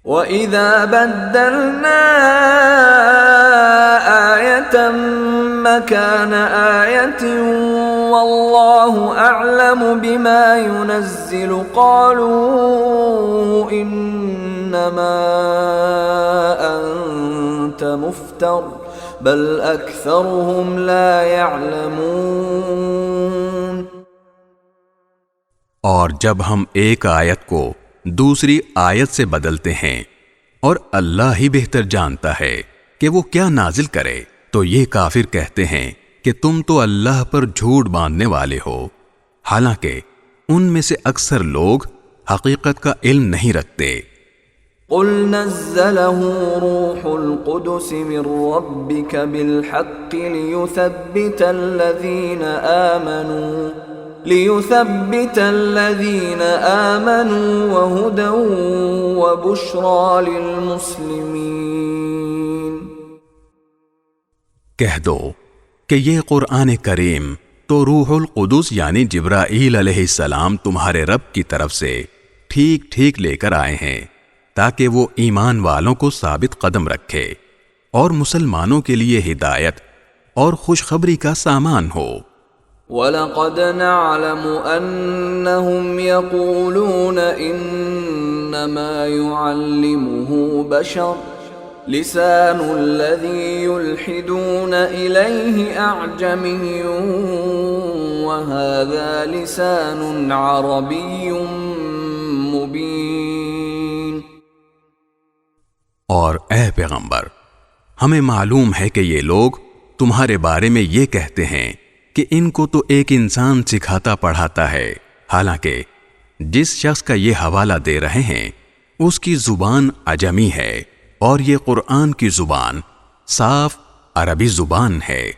وَإِذَا بَدَّلْنَا آيَةً مَّكَانَ آيَةٍ وَاللَّهُ أَعْلَمُ بِمَا يُنَزِّلُ قَالُوا إِنَّمَا أَنتَ مُفْتَرٍ بَلْ أَكْثَرُهُمْ لَا يَعْلَمُونَ۔ اور جب ہم ایک آیت کو دوسری آیت سے بدلتے ہیں اور اللہ ہی بہتر جانتا ہے کہ وہ کیا نازل کرے، تو یہ کافر کہتے ہیں کہ تم تو اللہ پر جھوٹ باندھنے والے ہو، حالانکہ ان میں سے اکثر لوگ حقیقت کا علم نہیں رکھتے۔ قُلْ نَزَّلَهُ رُوحُ الْقُدُسِ مِنْ رَبِّكَ بِالْحَقِّ لِيُثَبِّتَ الَّذِينَ آمَنُوا وَهُدًى وَبُشْرَى لِلْمُسْلِمِينَ۔ کہہ دو کہ یہ قرآن کریم تو روح القدس یعنی جبرائیل علیہ السلام تمہارے رب کی طرف سے ٹھیک ٹھیک لے کر آئے ہیں، تاکہ وہ ایمان والوں کو ثابت قدم رکھے اور مسلمانوں کے لیے ہدایت اور خوشخبری کا سامان ہو۔ وَلَقَدْ نَعْلَمُ أَنَّهُمْ يَقُولُونَ إِنَّمَا يُعَلِّمُهُ بَشَرٌ لِسَانُ الَّذِي يُلْحِدُونَ إِلَيْهِ أَعْجَمِيٌّ وَهَذَا لِسَانٌ عَرَبِيٌّ مُبِينٌ۔ اور اے پیغمبر، ہمیں معلوم ہے کہ یہ لوگ تمہارے بارے میں یہ کہتے ہیں کہ ان کو تو ایک انسان سکھاتا پڑھاتا ہے، حالانکہ جس شخص کا یہ حوالہ دے رہے ہیں اس کی زبان عجمی ہے اور یہ قرآن کی زبان صاف عربی زبان ہے۔